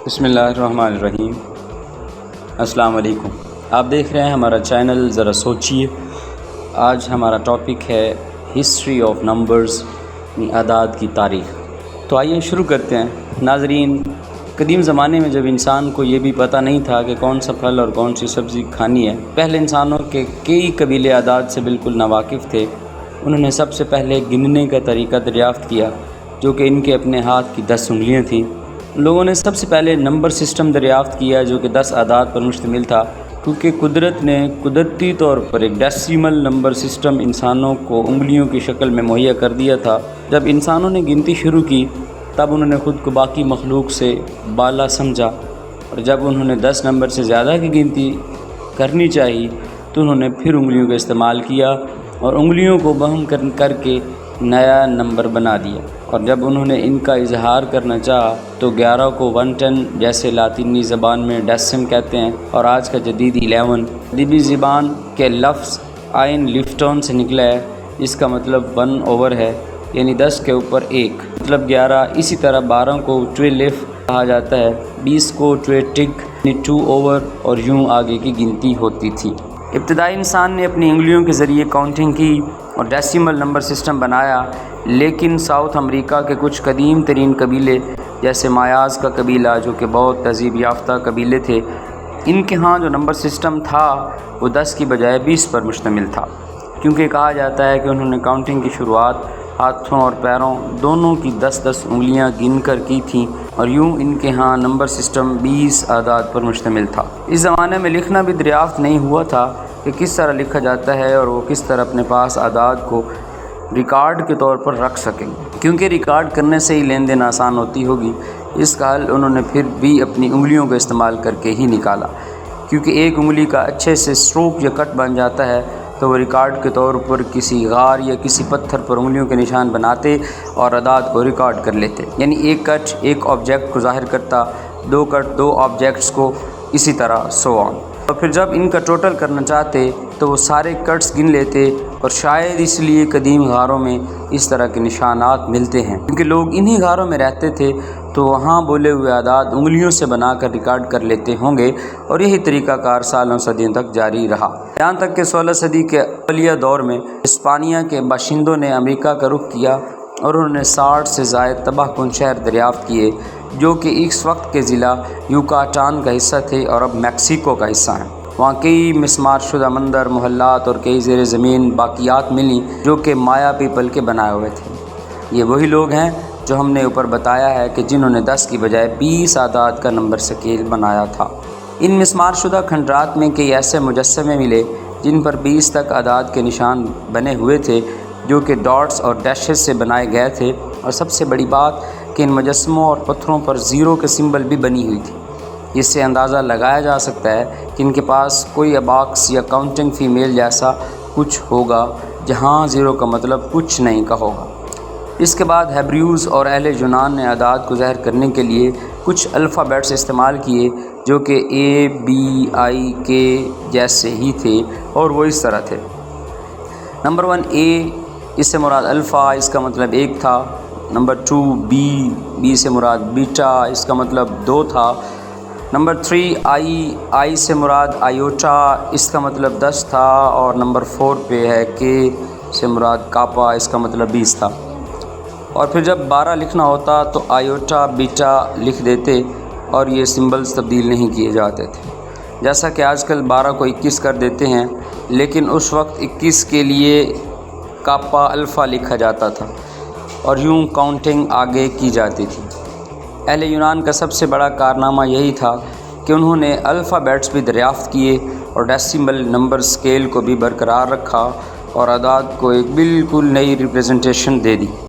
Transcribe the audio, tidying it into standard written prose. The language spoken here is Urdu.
بسم اللہ الرحمن الرحیم۔ السلام علیکم، آپ دیکھ رہے ہیں ہمارا چینل ذرا سوچیے۔ آج ہمارا ٹاپک ہے ہسٹری آف نمبرز، اعداد کی تاریخ۔ تو آئیے شروع کرتے ہیں۔ ناظرین، قدیم زمانے میں جب انسان کو یہ بھی پتہ نہیں تھا کہ کون سا پھل اور کون سی سبزی کھانی ہے، پہلے انسانوں کے کئی قبیلے اعداد سے بالکل ناواقف تھے۔ انہوں نے سب سے پہلے گننے کا طریقہ دریافت کیا، جو کہ ان کے اپنے ہاتھ کی 10 انگلیاں تھیں۔ لوگوں نے سب سے پہلے نمبر سسٹم دریافت کیا، جو کہ 10 اعداد پر مشتمل تھا، کیونکہ قدرت نے قدرتی طور پر ایک ڈیسیمل نمبر سسٹم انسانوں کو انگلیوں کی شکل میں مہیا کر دیا تھا۔ جب انسانوں نے گنتی شروع کی، تب انہوں نے خود کو باقی مخلوق سے بالا سمجھا، اور جب انہوں نے 10 نمبر سے زیادہ کی گنتی کرنی چاہی تو انہوں نے پھر انگلیوں کا استعمال کیا اور انگلیوں کو بہم کر کے نیا نمبر بنا دیا۔ اور جب انہوں نے ان کا اظہار کرنا چاہا تو 11 کو 110، جیسے لاطینی زبان میں ڈیسم کہتے ہیں، اور آج کا جدید 11 ادبی زبان کے لفظ آئن لفٹون سے نکلا ہے، جس کا مطلب 1 ہے، یعنی 10 کے اوپر 1 مطلب 11۔ اسی طرح 12 کو 12 کہا جاتا ہے، 20 کو 20 یعنی 2 اور یوں آگے کی گنتی ہوتی تھی۔ ابتدائی انسان نے اپنی انگلیوں کے ذریعے کاؤنٹنگ کی اور ڈیسیمل نمبر سسٹم بنایا، لیکن ساؤتھ امریکہ کے کچھ قدیم ترین قبیلے جیسے مایاز کا قبیلہ، جو کہ بہت تہذیب یافتہ قبیلے تھے، ان کے ہاں جو نمبر سسٹم تھا وہ 10 کی بجائے 20 پر مشتمل تھا، کیونکہ کہا جاتا ہے کہ انہوں نے کاؤنٹنگ کی شروعات ہاتھوں اور پیروں دونوں کی 10 انگلیاں گن کر کی تھیں، اور یوں ان کے ہاں نمبر سسٹم 20 اعداد پر مشتمل تھا۔ اس زمانے میں لکھنا بھی دریافت نہیں ہوا تھا کہ کس طرح لکھا جاتا ہے، اور وہ کس طرح اپنے پاس اعداد کو ریکارڈ کے طور پر رکھ سکیں، کیونکہ ریکارڈ کرنے سے ہی لین دین آسان ہوتی ہوگی۔ اس کا حل انہوں نے پھر بھی اپنی انگلیوں کا استعمال کر کے ہی نکالا، کیونکہ ایک انگلی کا اچھے سے اسٹروک یا کٹ بن جاتا ہے تو وہ ریکارڈ کے طور پر کسی غار یا کسی پتھر پر انگلیوں کے نشان بناتے اور اعداد کو ریکارڈ کر لیتے، یعنی ایک کٹ ایک آبجیکٹ کو ظاہر کرتا، 2 کٹ 2 آبجیکٹس کو، اسی طرح سو آن۔ اور پھر جب ان کا ٹوٹل کرنا چاہتے تو وہ سارے کٹس گن لیتے، اور شاید اس لیے قدیم غاروں میں اس طرح کے نشانات ملتے ہیں، کیونکہ لوگ انہی غاروں میں رہتے تھے تو وہاں بولے ہوئے اعداد انگلیوں سے بنا کر ریکارڈ کر لیتے ہوں گے، اور یہی طریقہ کار سالوں صدیوں تک جاری رہا، یہاں تک کہ 16 صدی کے اولیہ دور میں ہسپانیہ کے باشندوں نے امریکہ کا رخ کیا، اور انہوں نے 60 سے زائد تباہ کن شہر دریافت کیے، جو کہ اس وقت کے ضلع یوکاٹان کا حصہ تھے اور اب میکسیکو کا حصہ ہیں۔ وہاں کئی مسمار شدہ مندر، محلات اور کئی زیر زمین باقیات ملیں، جو کہ مایا پیپل کے بنائے ہوئے تھے۔ یہ وہی لوگ ہیں جو ہم نے اوپر بتایا ہے کہ جنہوں نے 10 کی بجائے 20 اعداد کا نمبر سکیل بنایا تھا۔ ان مسمار شدہ کھنڈرات میں کئی ایسے مجسمے ملے جن پر 20 تک اعداد کے نشان بنے ہوئے تھے، جو کہ ڈاٹس اور ڈیشز سے بنائے گئے تھے، اور سب سے بڑی بات کہ ان مجسموں اور پتھروں پر 0 کے سمبل بھی بنی ہوئی تھی۔ اس سے اندازہ لگایا جا سکتا ہے کہ ان کے پاس کوئی اباکس یا کاؤنٹنگ فیمیل جیسا کچھ ہوگا، جہاں 0 کا مطلب کچھ نہیں کا ہوگا۔ اس کے بعد ہیبریوز اور اہل یونان نے اعداد کو ظاہر کرنے کے لیے کچھ الفابیٹس استعمال کیے، جو کہ ABIK جیسے ہی تھے، اور وہ اس طرح تھے۔ نمبر 1 A، اس سے مراد الفا، اس کا مطلب 1 تھا۔ نمبر 2 B سے مراد بیٹا، اس کا مطلب 2 تھا۔ نمبر 3 I سے مراد آیوٹا، اس کا مطلب 10 تھا، اور نمبر 4 پہ ہے K سے مراد کاپا، اس کا مطلب 20 تھا۔ اور پھر جب 12 لکھنا ہوتا تو آیوٹا بیٹا لکھ دیتے، اور یہ سمبلز تبدیل نہیں کیے جاتے تھے، جیسا کہ آج کل 12 کو 21 کر دیتے ہیں، لیکن اس وقت 21 کے لیے کاپا الفا لکھا جاتا تھا، اور یوں کاؤنٹنگ آگے کی جاتی تھی۔ اہل یونان کا سب سے بڑا کارنامہ یہی تھا کہ انہوں نے الفابیٹس بھی دریافت کیے اور ڈیسیمل نمبر سکیل کو بھی برقرار رکھا، اور اعداد کو ایک بالکل نئی ریپریزنٹیشن دے دی۔